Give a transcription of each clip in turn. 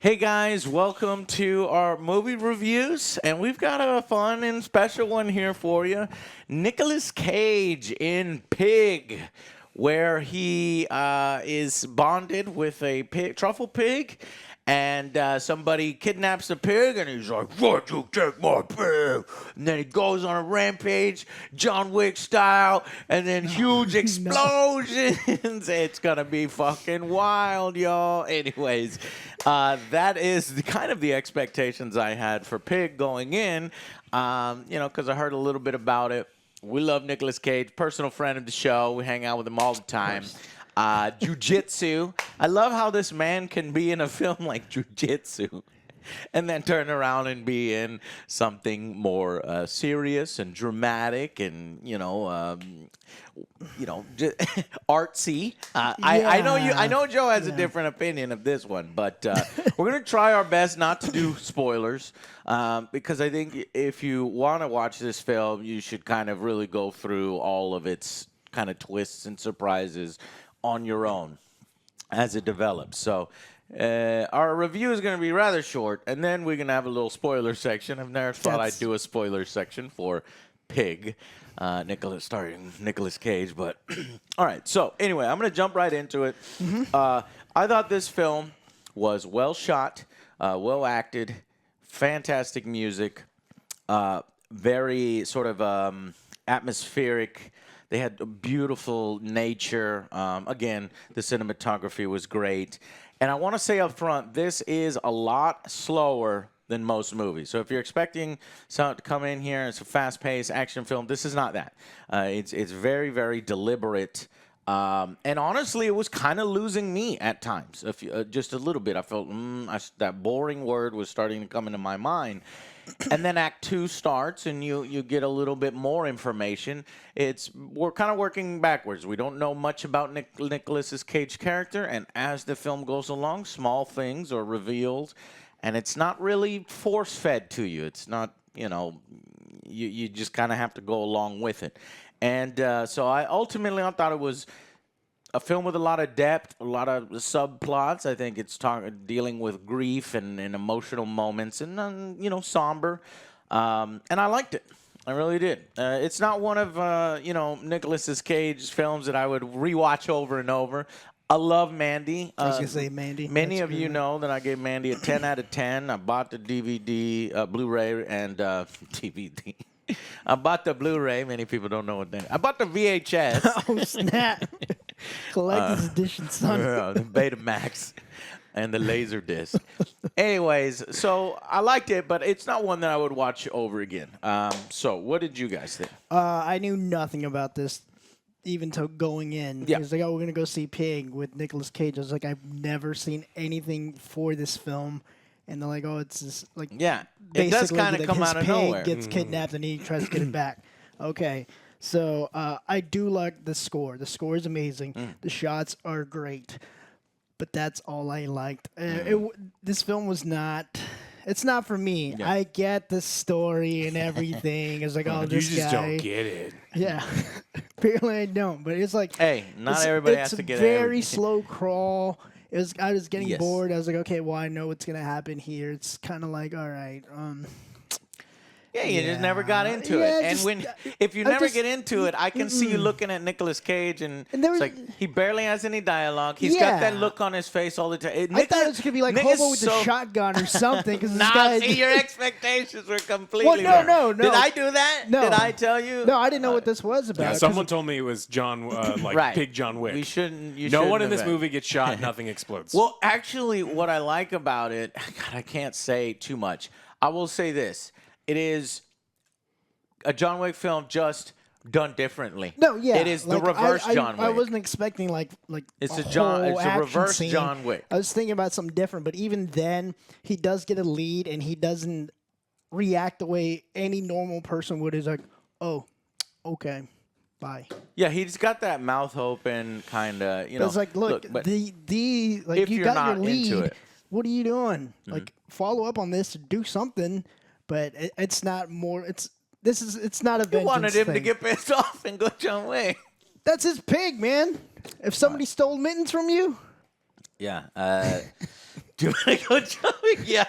Hey guys, welcome to our movie reviews, and we've got a fun and special one here for you. Nicolas Cage in Pig, where he is bonded with a truffle pig, and somebody kidnaps the pig, and he's like, "Why'd you take my pig?" And then he goes on a rampage, John Wick style, and then huge explosions. It's gonna be fucking wild, y'all. Anyways, that is kind of the expectations I had for Pig going in, because I heard a little bit about it. We love Nicolas Cage, personal friend of the show. We hang out with him all the time. Jiu-jitsu. I love how this man can be in a film like Jiu-jitsu and then turn around and be in something more serious and dramatic and, artsy. I know Joe has a different opinion of this one, but we're going to try our best not to do spoilers because I think if you want to watch this film, you should kind of really go through all of its kind of twists and surprises on your own as it develops. So our review is going to be rather short, and then we're going to have a little spoiler section. I've never thought I'd do a spoiler section for Pig, starring Nicolas Cage, but all right. So anyway, I'm going to jump right into it. I thought this film was well shot, well acted, fantastic music, very sort of atmospheric. They had beautiful nature. Again, the cinematography was great. And I want to say up front, this is a lot slower than most movies. So if you're expecting someone to come in here, it's a fast-paced action film, this is not that. It's very, very deliberate. And honestly, it was kind of losing me at times, just a little bit. I felt that boring word was starting to come into my mind. And then Act 2 starts, and you get a little bit more information. We're kind of working backwards. We don't know much about Nicolas Cage's character, and as the film goes along, small things are revealed, and it's not really force-fed to you. It's not, you just kind of have to go along with it. And so I thought it was a film with a lot of depth, a lot of subplots. I think it's dealing with grief and emotional moments and, somber. And I liked it. I really did. It's not one of, Nicolas Cage's films that I would rewatch over and over. I love Mandy. I was going to say Mandy. Many of you know that I gave Mandy a 10 out of 10. I bought the DVD, Blu-ray, and DVD. I bought the Blu-ray. Many people don't know what that is. I bought the VHS. Oh, snap. Collector's edition, son. The Betamax and the Laserdisc. Anyways, so I liked it, but it's not one that I would watch over again. So what did you guys think? I knew nothing about this even till going in. Yeah. He was like, we're going to go see Pig with Nicolas Cage. I was like, I've never seen anything for this film. And they're like, it's just like, it does kind of come out of nowhere. His pig gets kidnapped and he tries to get it back. Okay, so I do like the score. The score is amazing. The shots are great, but that's all I liked. This film was not. It's not for me. Yeah. I get the story and everything. It's like, this guy. You just don't get it. Yeah, apparently I don't. But it's like, hey, not everybody has to get it. It's a very slow crawl. I was getting bored. I was like, okay, well, I know what's going to happen here. It's kind of like, all right. You just never got into it. And if you never get into it, I can see you looking at Nicolas Cage, and it's like he barely has any dialogue. He's got that look on his face all the time. I thought it was going to be like Hobo with a shotgun or something. See, your expectations were completely wrong. No. Did I do that? No. Did I tell you? No, I didn't know what this was about. Yeah, someone told me it was Pig John Wick. We shouldn't. No one in this movie gets shot. Nothing explodes. Well, actually, what I like about it, God, I can't say too much. I will say this. It is a John Wick film just done differently. No, yeah. It is the reverse John Wick. I wasn't expecting like it's a reverse scene. John Wick. I was thinking about something different, but even then, he does get a lead, and he doesn't react the way any normal person would. He's like, oh, okay, bye. Yeah, he's got that mouth open kind of, It's like, look but if you got your lead, what are you doing? Like, follow up on this, do something, but it's not more. It's not a vengeance You wanted him thing. to get pissed off and go John Wick. That's his pig, man. If somebody stole mittens from you. Yeah. Domenico Joe, yeah.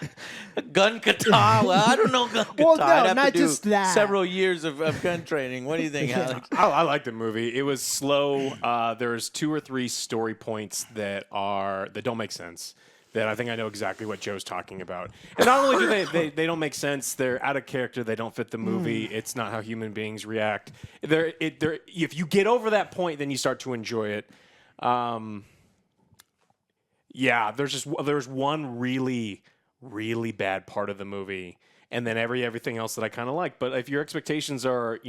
Gun kata. Well, I don't know gun kata. Well, no, I'd have not to do just that. several years of gun training. What do you think, Alex? I like the movie. It was slow. There's 2 or 3 story points that don't make sense. That I think I know exactly what Joe's talking about. And not only do they don't make sense, they're out of character. They don't fit the movie. It's not how human beings react. If you get over that point, then you start to enjoy it. Yeah, there's one really, really bad part of the movie, and then everything else that I kind of like. But if your expectations are,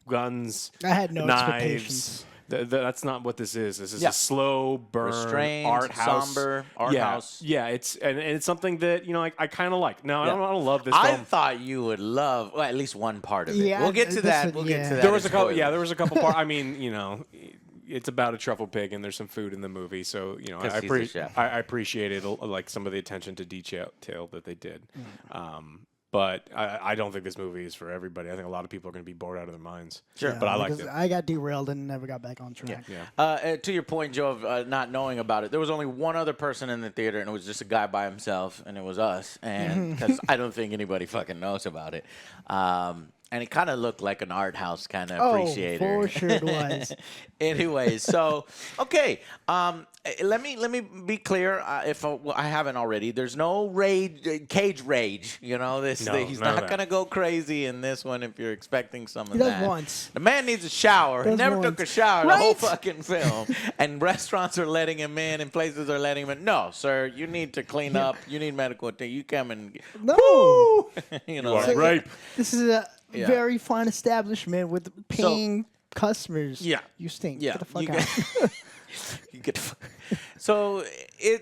guns, I had no knives, expectations. That's not what this is. This is a slow burn, Restrained, art house, somber, art house. Yeah, it's something that I kind of like. Now I don't love this I film. thought you would love at least one part of it. Yeah, we'll get to that. We'll get to that. There was in a couple. spoilers. Yeah, there was a couple parts. I mean, it's about a truffle pig, and there's some food in the movie. So I appreciated like some of the attention to detail that they did. But I don't think this movie is for everybody. I think a lot of people are going to be bored out of their minds. Sure. But I liked it. I got derailed and never got back on track. Yeah. To your point, Joe, of not knowing about it, there was only one other person in the theater, and it was just a guy by himself, and it was us. And because I don't think anybody fucking knows about it. And it kind of looked like an art house kind of appreciator. Oh, for sure it was. Anyways, so okay, let me be clear. If I haven't already, there's no cage rage. He's not gonna go crazy in this one. If you're expecting some of He does that, once. the man needs a shower. He Does never once. took a shower the Right? whole fucking film. And restaurants are letting him in, and places are letting him in. No, sir, you need to clean up. You need medical attention. You come and No. Woo! are right. This is a very fine establishment with paying customers. Yeah. You stink. Yeah, Get the fuck you out. You get so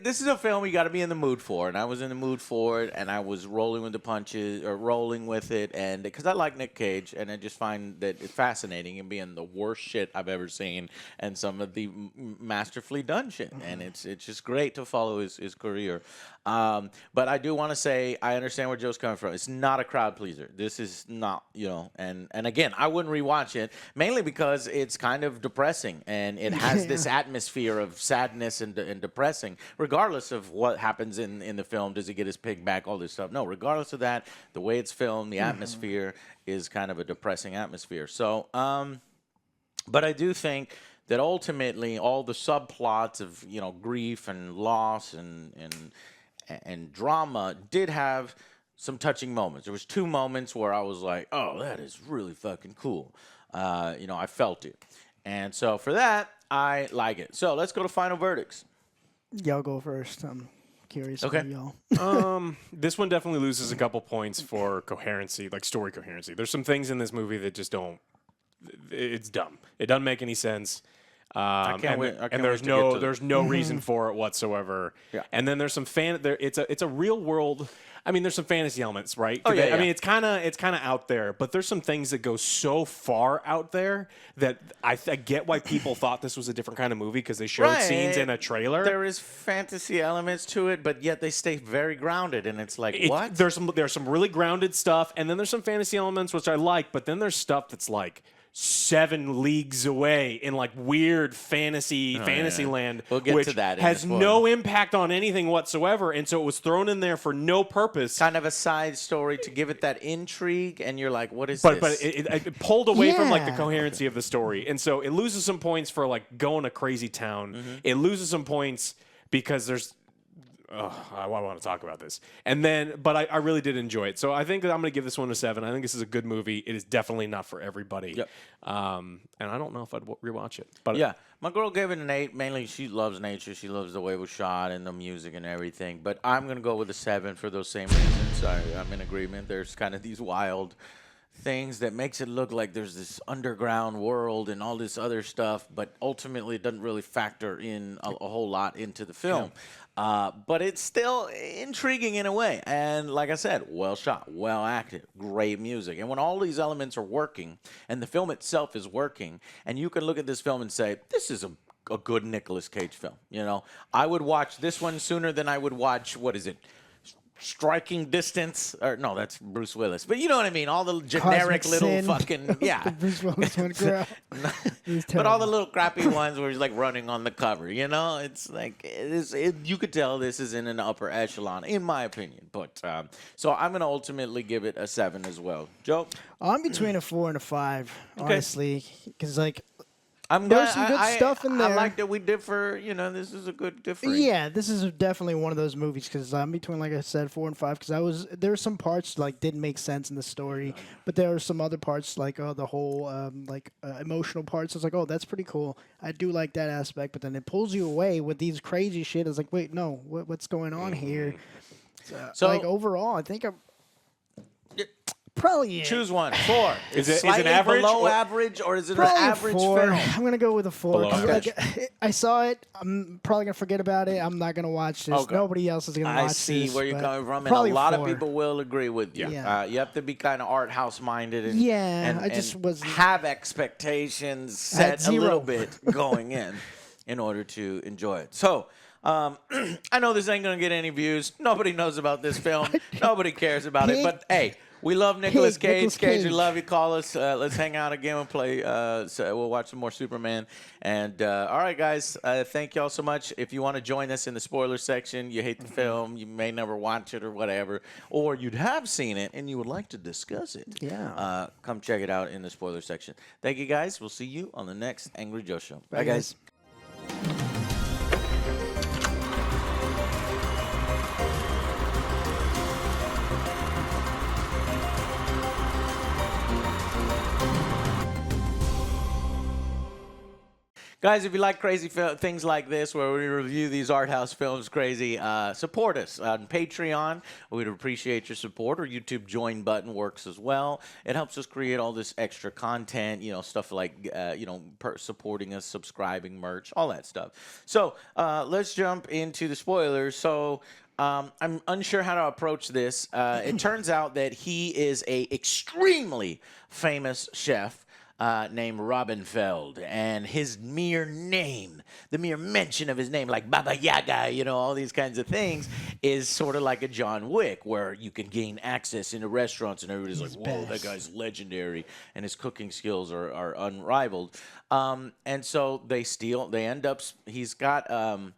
this is a film you got to be in the mood for, and I was in the mood for it, and I was rolling with the punches or rolling with it, and because I like Nick Cage, and I just find that it's fascinating and being the worst shit I've ever seen, and some of the masterfully done shit, and it's just great to follow his career. But I do want to say I understand where Joe's coming from. It's not a crowd pleaser. This is not, and again, I wouldn't rewatch it mainly because it's kind of depressing, and it has this atmosphere of sadness and depressing, regardless of what happens in the film. Does he get his pig back? All this stuff. No, regardless of that, the way it's filmed, the atmosphere is kind of a depressing atmosphere. So, but I do think that ultimately all the subplots of grief and loss and drama did have some touching moments. There was 2 moments where I was like, oh, that is really fucking cool. I felt it. And so for that, I like it. So let's go to final verdicts. Y'all go first. I'm curious Okay. about y'all. This one definitely loses a couple points for coherency, like story coherency. There's some things in this movie that just don't. It's dumb. It doesn't make any sense. And there's no reason for it whatsoever. Yeah. And then there's some it's a real world. I mean, there's some fantasy elements, right? Oh, yeah, I mean, it's kind of out there, but there's some things that go so far out there that I get why people thought this was a different kind of movie because they showed scenes in a trailer. There is fantasy elements to it, but yet they stay very grounded, and it's like, what? There's some really grounded stuff, and then there's some fantasy elements which I like, but then there's stuff that's like 7 leagues away in like weird fantasy land, We'll get which to that in has the spoiler. no impact on anything whatsoever, and so it was thrown in there for no purpose. Kind of a side story to give it that intrigue, and you're like, what is But this? it pulled away from like the Yeah. coherency of the story, and so it loses some points for like going to crazy town. It loses some points because there's. I want to talk about this. And then, but I really did enjoy it. So I think that I'm going to give this one a 7. I think this is a good movie. It is definitely not for everybody. Yep. And I don't know if I'd rewatch it. But Yeah, my girl gave it an 8. Mainly, she loves nature. She loves the way it was shot and the music and everything. But I'm going to go with a 7 for those same reasons. I'm in agreement. There's kind of these wild things that makes it look like there's this underground world and all this other stuff, but ultimately it doesn't really factor in a whole lot into the film. But it's still intriguing in a way. And like I said, well shot, well acted, great music. And when all these elements are working and the film itself is working, and you can look at this film and say, this is a good Nicolas Cage film. I would watch this one sooner than I would watch, what is it? striking distance, or no, that's Bruce Willis. But you know what I mean. All the generic Cosmic little Sin. fucking The Bruce Willis one, girl. but all the little crappy ones where he's like running on the cover. You know, it's like you could tell this is in an upper echelon, in my opinion. But so I'm gonna ultimately give it a 7 as well. Joe, I'm between a 4 and a 5, honestly, because like. I'm There's glad, some good stuff in there. I like that we differ. You know, this is a good difference. Yeah, this is definitely one of those movies because I'm between, like I said, 4 and 5. Because there were some parts like didn't make sense in the story, but there are some other parts like the whole emotional parts. It's like, oh, that's pretty cool. I do like that aspect, but then it pulls you away with these crazy shit. It's like, wait, no, what's going on here? So like overall, I think I'm. Probably choose one. 4. Is it slightly average below or- average, or is it an Probably average 4. film? I'm gonna go with a 4. Below 'cause, average. like, I saw it. I'm probably gonna forget about it. I'm not gonna watch this. Okay. Nobody else is gonna watch I this. see where you're but coming from, and a probably lot 4. of people will agree with you. Yeah. You have to be kind of art house minded, and Yeah, I just and was- have expectations set a 0. little bit going in order to enjoy it. So. I know this ain't gonna get any views. Nobody knows about this film. Nobody cares about it. Pig. But hey, we love Nicolas Pig, Cage. Nicolas Cage, we Cage. love you. Call us. Let's hang out again. We'll play. So we'll watch some more Superman. And all right, guys. Thank y'all so much. If you want to join us in the spoiler section, you hate the film, you may never watch it or whatever, or you'd have seen it and you would like to discuss it. Yeah. Come check it out in the spoiler section. Thank you, guys. We'll see you on the next Angry Joe Show. Bye, guys. Guys, if you like crazy things like this, where we review these art house films crazy, support us on Patreon. We'd appreciate your support. Or YouTube join button works as well. It helps us create all this extra content, you know, stuff like, supporting us, subscribing, merch, all that stuff. So let's jump into the spoilers. So I'm unsure how to approach this. It turns out that he is a extremely famous chef. Named Robin Feld, and his mere name, the mere mention of his name, like Baba Yaga, you know, all these kinds of things, is sort of like a John Wick, where you can gain access into restaurants, and everybody's like, whoa, that guy's legendary, and his cooking skills are unrivaled. And so he's got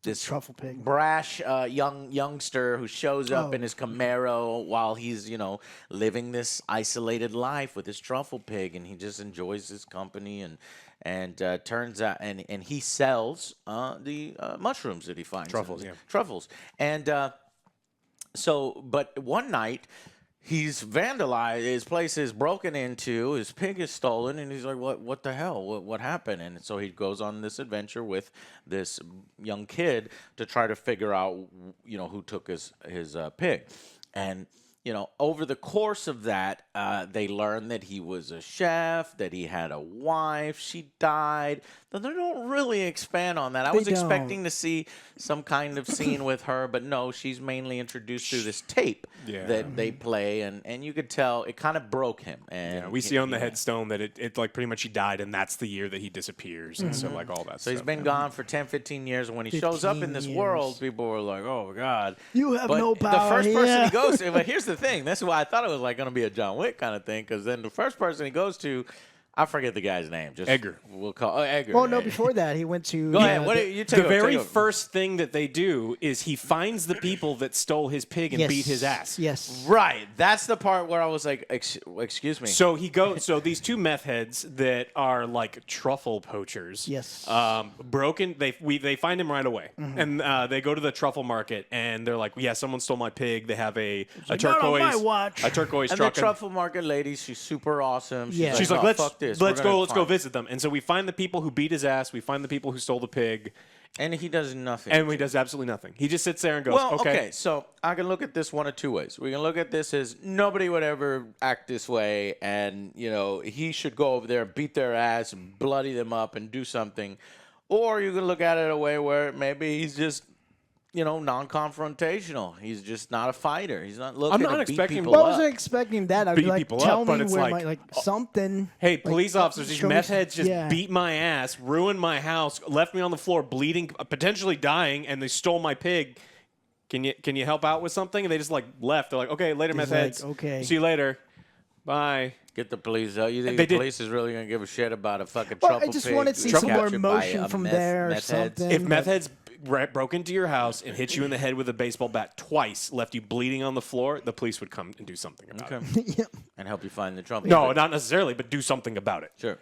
this Truffle pig. brash youngster who shows up in his Camaro while he's, you know, living this isolated life with his truffle pig, and he just enjoys his company, and turns out and he sells the mushrooms that he finds. Truffles. And but one night he's vandalized. His place is broken into. His pig is stolen, and he's like, "What the hell? What happened?" And so he goes on this adventure with this young kid to try to figure out, you know, who took his pig. And you know, over the course of that, they learn that he was a chef, that he had a wife. She died. But they don't really expand on that. I was expecting to see some kind of scene with her, but no, she's mainly introduced through this tape that they play, and you could tell it kind of broke him. And we see on the headstone that it like pretty much he died, and that's the year that he disappears, and so like all that. So stuff. he's been gone for 10, 15 years, and when he shows up in this world, people are like, "Oh God, You have but no power." The first person yeah. he goes to, but here's the thing. That's why I thought it was like going to be a John Wick kind of thing, because then the first person he goes to, I forget the guy's name. Just Edgar. We'll call Edgar. Well, no, before that, he went to. Go ahead. What you take The very take over. first thing that they do is he finds the people that stole his pig and Yes. beat his ass. Yes. Right. That's the part where I was like, excuse me. So he goes. So these two meth heads that are like truffle poachers. Yes. Broken. They find him right away, and they go to the truffle market, and they're like, "Yeah, someone stole my pig." They have a like, "Not on turquoise, my watch." a turquoise and truck. the truffle market lady, she's super awesome. Yeah. She's "Oh, like, fuck this. let's We're gonna go visit them. And so we find the people who beat his ass. We find the people who stole the pig, And he does nothing. and he does absolutely nothing. He just sits there and goes, Well, okay. so I can look at this one of two ways. We can look at this as nobody would ever act this way, and you know he should go over there, beat their ass, and bloody them up, and do something. Or you can look at it a way where maybe he's just, you know, non-confrontational. He's just not a fighter. He's not looking not to expecting- beat people Well, I up. wasn't expecting that. I'd be Beat like, people tell up, but me it's where like, my something. Hey, like, police officers, these show me meth some- heads just yeah. beat my ass, ruined my house, left me on the floor bleeding, potentially dying, and they stole my pig. Can you help out with something? And they just like left. They're like, okay, later, meth like, heads. okay. See you later. Bye. Get the police out. You think They the did- police is really going to give a shit about a fucking Well, trouble I just pig wanted to see some more captured by emotion a from meth- there or meth heads? something. If meth but- heads broke into your house and hit you in the head with a baseball bat twice, left you bleeding on the floor, the police would come and do something about it. yeah. And help you find the trouble. No, not necessarily, but do something about it. Sure.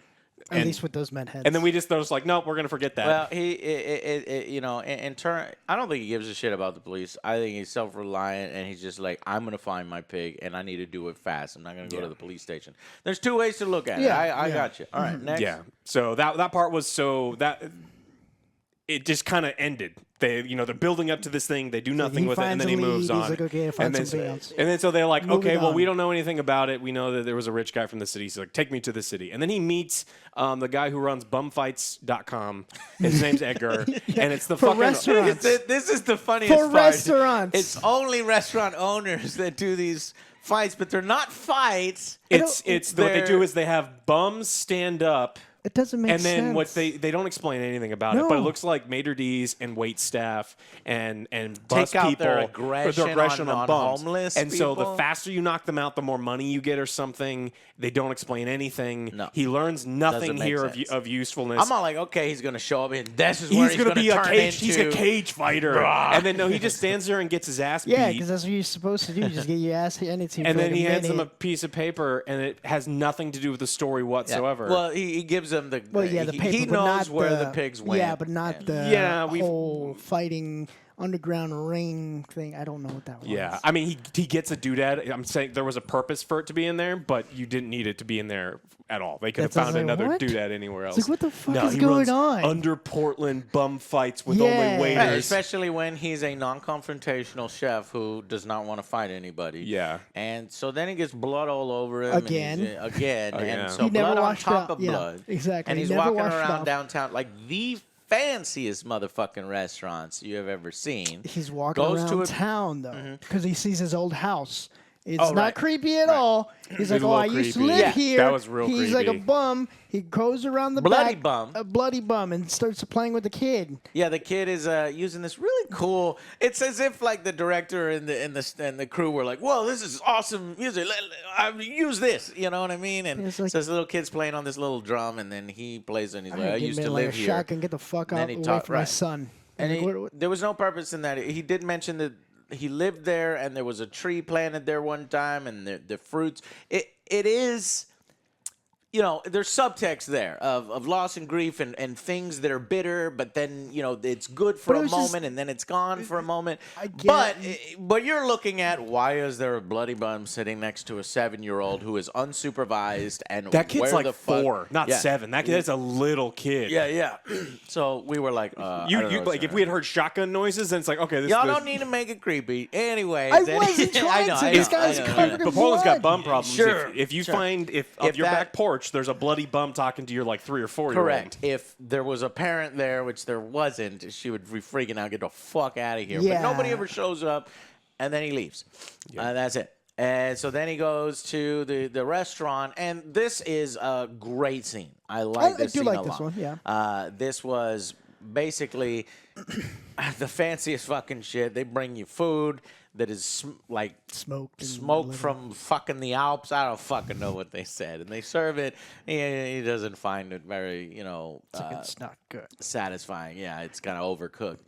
At least with those meth heads. And then they're just like, nope, we're going to forget that. Well, you know, in turn, I don't think he gives a shit about the police. I think he's self-reliant, and he's just like, I'm going to find my pig, and I need to do it fast. I'm not going to go to the police station. There's two ways to look at it. Yeah, I yeah. got you. All right, next. Yeah. So that part was it just kind of ended. They're building up to this thing. They do nothing he with it, and finds then he a moves lead. on. He's like, okay, I'll find and then, something else. And then so they're like, Moving okay, well, we on. don't know anything about it. We know that there was a rich guy from the city. He's like, take me to the city. And then he meets the guy who runs bumfights.com. His name's Edgar. And it's the For fucking restaurants. This is the funniest For part. restaurants. It's only restaurant owners that do these fights, but they're not fights. What they do is they have bums stand up. It doesn't make And sense. then what they don't explain anything about it, but it No. looks like maitre d's and wait staff and bus Take out people their or aggression on bums. homeless And so the people. faster you knock them out, the more money you get or something. They don't explain anything. No. He learns nothing Doesn't make here sense. of usefulness. I'm all like, okay, he's going to show up, and this is where He's gonna be turn a cage. into. He's a cage fighter, and then no, he just stands there and gets his ass yeah, beat. because that's what you're supposed to do. Just get your ass handed to you. And for then like he hands him a minute. piece of paper, and it has nothing to do with the story Yeah. whatsoever. Well, he gives them the. Well, yeah, the paper, he but knows not where the pigs went. Yeah, but not the Yeah, we've- whole fighting underground ring thing. I don't know what that was. Yeah, I mean, he gets a doodad. I'm saying there was a purpose for it to be in there, but you didn't need it to be in there at all. They could have That's- I found was like, another what? doodad anywhere else. It's like, what the fuck no, is he going runs on? under Portland bum fights with Yeah. only waiters. Right, especially when he's a non-confrontational chef who does not want to fight anybody. Yeah. And so then he gets blood all over him. Again. And again. Again. And so He never blood on washed top up. of Yeah, blood. exactly. And He he's never walking washed around off. downtown like the fanciest motherfucking restaurants you have ever seen. He's walking Goes around to a- town though, because he sees his old house. It's Oh, not right. creepy at all. He's like, a "Oh, I little used to creepy. live Yeah, here." that was real He's like a creepy. bum. He goes around the Bloody back, bum. a bloody bum, and starts playing with the kid. Yeah, the kid is using this really cool. It's as if like the director and the crew were like, "Whoa, this is awesome music. Use this." You know what I mean? And It's like- so this little kid's playing on this little drum, and then he plays and he's like, "I Give used me to like live a here." shotgun. Get the fuck And then out he away talked- from my right. son. And Like, he, what- there was no purpose in that. He did mention that he lived there, and there was a tree planted there one time, and the fruits. It is. You know, there's subtext there of loss and grief and things that are bitter, but then, you know, it's good for But it a was just- moment and then it's gone for a moment. I get But you're looking at, why is there a bloody bum sitting next to a 7-year-old who is unsupervised and That kid's where like the fuck- 4, not Yeah. 7. That's a little kid. Yeah. So we were like, I don't know what's if we had heard shotgun noises, then it's like, okay, this Y'all this- don't need to make it creepy. Anyways, I wasn't trying to. This guy's I know. covered in But Portland's got blood. bum problems. Sure, If you sure. find If on your that- back porch there's a bloody bum talking to your like 3 or 4 year old. Correct. If there was a parent there, which there wasn't, she would be freaking out, get the fuck out of here. Yeah. But nobody ever shows up, and then he leaves. That's it. And so then he goes to the restaurant, and this is a great scene. I like I this do scene like a this lot. one, yeah. This was basically the fanciest fucking shit. They bring you food that is like Smoked and smoke liver. from fucking the Alps. I don't fucking know what they said. And they serve it. He doesn't find it very, It's not good. satisfying. Yeah, it's kind of overcooked.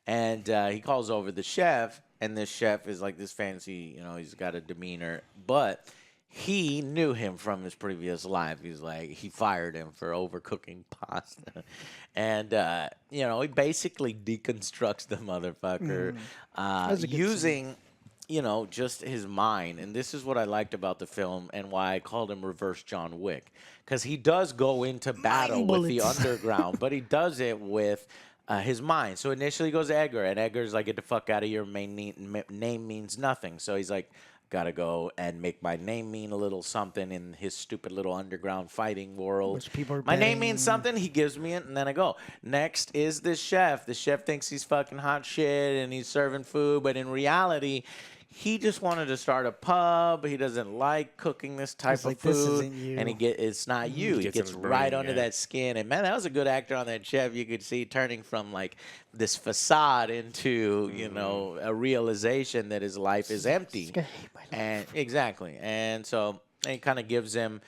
And he calls over the chef, and this chef is like this fancy, he's got a demeanor. But he knew him from his previous life. He's like, he fired him for overcooking pasta. And, he basically deconstructs the motherfucker was a good using, just his mind. And this is what I liked about the film and why I called him Reverse John Wick. Because he does go into battle with the bullets. underground, but he does it with his mind. So initially he goes to Edgar, and Edgar's like, get the fuck out of here. My name means nothing. So he's like, gotta go and make my name mean a little something in his stupid little underground fighting world. Which people are my name betting- means something. He gives me it, and then I go. Next is this chef. The chef thinks he's fucking hot shit, and he's serving food, but in reality, He just wanted to start a pub. He doesn't like cooking this type He's of like, food. "This isn't you." And it's not you. He gets gets his right brain, under yeah. that skin. And man, that was a good actor on that chef. You could see turning from like this facade into, you know, a realization that his life is empty. This guy hate my life. And exactly. And so it kind of gives him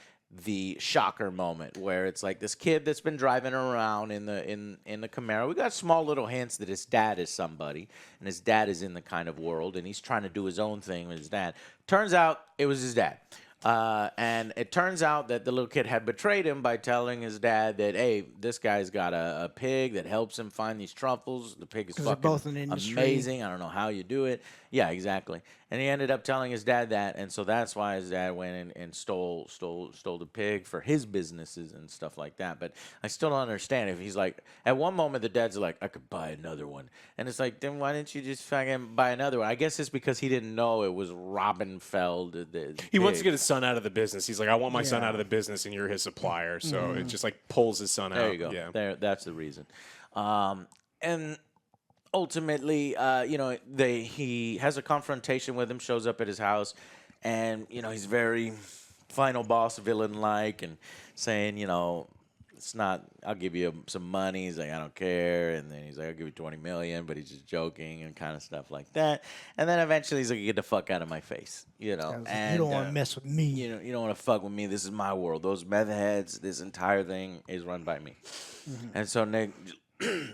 the shocker moment where it's like this kid that's been driving around in the Camaro. We got small little hints that his dad is somebody, and his dad is in the kind of world, and he's trying to do his own thing with his dad. Turns out it was his dad. And it turns out that the little kid had betrayed him by telling his dad that, hey, this guy's got a pig that helps him find these truffles. The pig is 'Cause they're fucking both in the industry. amazing. I don't know how you do it. Yeah, exactly. And he ended up telling his dad that, and so that's why his dad went and stole the pig for his businesses and stuff like that. But I still don't understand if he's like, at one moment the dad's like, I could buy another one, and it's like, then why didn't you just fucking buy another one? I guess it's because he didn't know it was Robinfeld. He wants pig. to get his son out of the business. He's like, I want my son Yeah. out of the business, and you're his supplier. So it just like pulls his son out. There you go. Yeah. That's the reason. And ultimately, you know, he has a confrontation with him, shows up at his house, and, you know, he's very final boss villain-like and saying, you know, it's not, I'll give you some money. He's like, I don't care. And then he's like, I'll give you $20 million, but he's just joking and kind of stuff like that. And then eventually he's like, get the fuck out of my face, you know. I was like, And, you don't want to mess with me. you know, you don't want to fuck with me. This is my world. Those meth heads, this entire thing is run by me. And so Nick,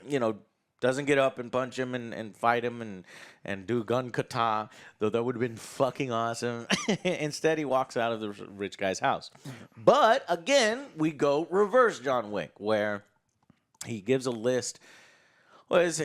you know, doesn't get up and punch him and fight him and do gun kata, though that would have been fucking awesome. Instead, he walks out of the rich guy's house. But again, we go reverse John Wick, where he gives a list. Well, his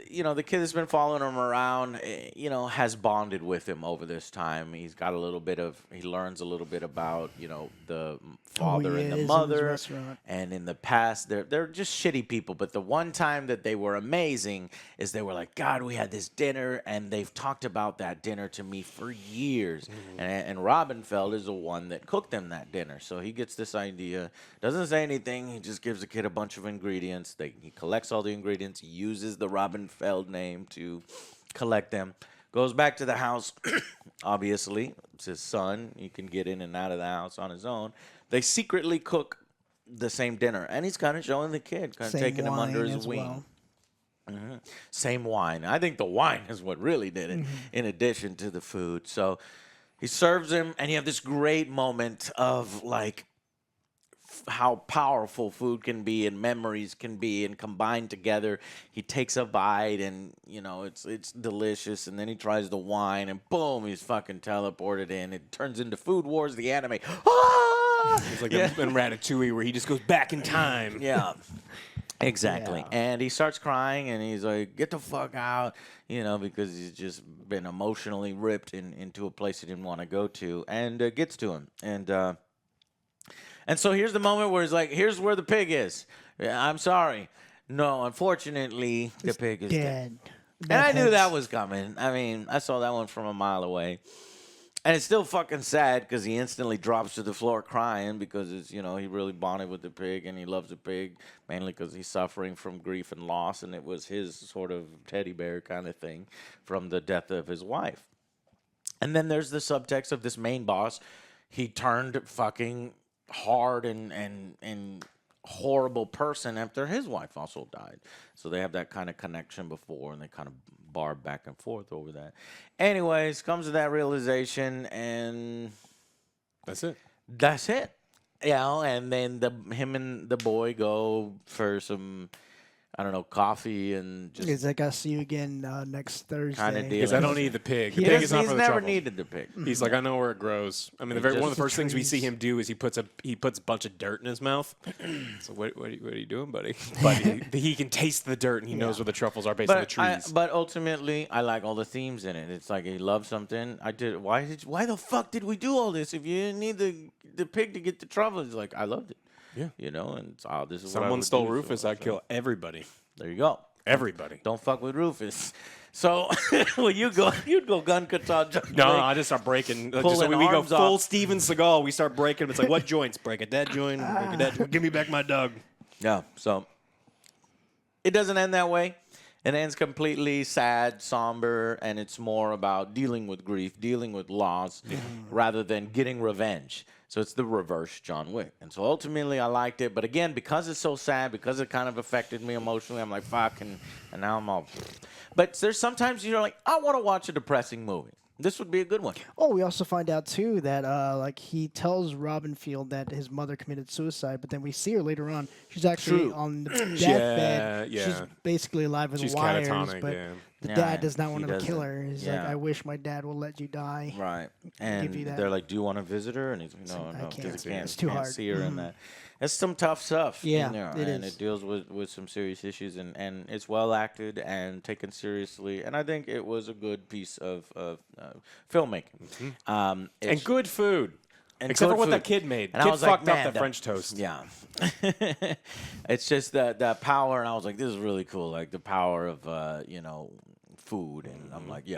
you know, the kid that's been following him around, you know, has bonded with him over this time. He's got he learns a little bit about, you know, the father and the in his mother. restaurant. And in the past, they're just shitty people. But the one time that they were amazing is they were like, God, we had this dinner, and they've talked about that dinner to me for years. And Robinfeld is the one that cooked them that dinner. So he gets this idea, doesn't say anything. He just gives the kid a bunch of ingredients. He collects all the ingredients. He uses the Robinfeld name to collect them. Goes back to the house. Obviously, it's his son. He can get in and out of the house on his own. They secretly cook the same dinner, and he's kind of showing the kid, kind of Same taking him under wine his as wing. well. Same wine. I think the wine is what really did it, in addition to the food. So he serves him, and you have this great moment of like how powerful food can be and memories can be and combined together. He takes a bite, and you know it's delicious, and then he tries the wine, and boom, he's fucking teleported in. It turns into Food Wars, the anime. Ah! It's like in Ratatouille where he just goes back in time. Yeah. Exactly. Yeah. And he starts crying, and he's like, get the fuck out, you know, because he's just been emotionally ripped into a place he didn't want to go to, and gets to him. And so here's the moment where he's like, here's where the pig is. I'm sorry. No, unfortunately, the pig is dead. And I knew that was coming. I mean, I saw that one from a mile away. And it's still fucking sad because he instantly drops to the floor crying because it's, you know, he really bonded with the pig and he loves the pig mainly because he's suffering from grief and loss, and it was his sort of teddy bear kind of thing from the death of his wife. And then there's the subtext of this main boss. He turned fucking hard and horrible person after his wife also died. So they have that kind of connection before, and they kind of barb back and forth over that. Anyways, comes to that realization, and That's it. that's it. You know, and then him and the boy go for some, I don't know, coffee and just He's like, I'll see you again next Thursday. deal. Because I don't need the pig. The He pig doesn't- is not he's for the never truffles. needed the pig. He's like, I know where it grows. I mean, He one of just- the first things we see trees. him do is he puts a bunch of dirt in his mouth. So what are you doing, buddy? But he can taste the dirt, and he knows where the truffles are based on the trees. But ultimately, I like all the themes in it. It's like he loves something. Why the fuck did we do all this if you didn't need the pig to get the truffles? It's like, I loved it. Yeah. You know, and this is what I Someone would stole do, Rufus, so- I'd kill everybody. There you go. Everybody. Don't fuck with Rufus. So, well, you'd go gun kata. No, I just start breaking. So Pulling we go arms full off. Steven Seagal. We start breaking them. It's like, what joints? Break a dead joint. Break a dead joint. Give me back my dog. Yeah. So it doesn't end that way. It ends completely sad, somber, and it's more about dealing with grief, dealing with loss, rather than getting revenge. So it's the reverse John Wick. And so ultimately I liked it. But again, because it's so sad, because it kind of affected me emotionally, I'm like, fuck, and now I'm all... But there's sometimes you're like, I want to watch a depressing movie. This would be a good one. Oh, we also find out too that like he tells Robin Field that his mother committed suicide, but then we see her later on. She's actually on the deathbed. Yeah. She's basically alive with She's wires, catatonic, but yeah. the Yeah, dad does not he want to kill doesn't. her. He's Yeah. like, I wish my dad will let you die. Right. And you that. they're like, do you want to visit her? And he's like, no, I no, can't. because It's too can't hard. see her in that. It's some tough stuff. Yeah, in there, it and is. it deals with some serious issues, and it's well acted and taken seriously. And I think it was a good piece of filmmaking. And good food. And Except good for what that food. kid made. And I Kid was like, fucked up man, that the- French toast. Yeah. It's just the power, and I was like, this is really cool. Like the power of food, and I'm like, yeah,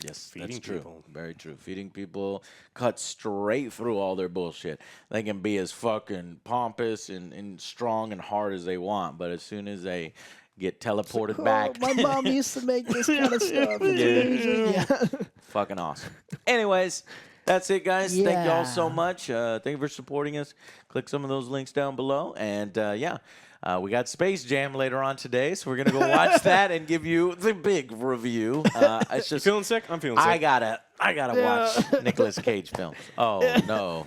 yes, Feeding that's true, people. very true. Feeding people, cut straight through all their bullshit. They can be as fucking pompous and strong and hard as they want, but as soon as they get teleported back, Oh, my mom used to make this kind of stuff. It's amazing. Yeah. fucking awesome. Anyways, that's it, guys. Thank you all so Yeah. much. Thank you for supporting us. Click some of those links down below. And we got Space Jam later on today, so we're going to go watch that and give you the big review. It's just Feeling sick? I'm feeling sick. I gotta watch Nicolas Cage films. Oh, no.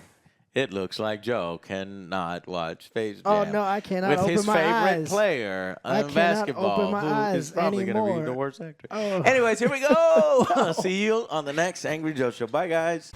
It looks like Joe cannot watch Space Jam. Oh, no, I cannot with open his my favorite eyes. player I in cannot basketball, open my who eyes is probably going to be anymore. the worst actor. Oh. Anyways, here we go. See you on the next Angry Joe Show. Bye, guys.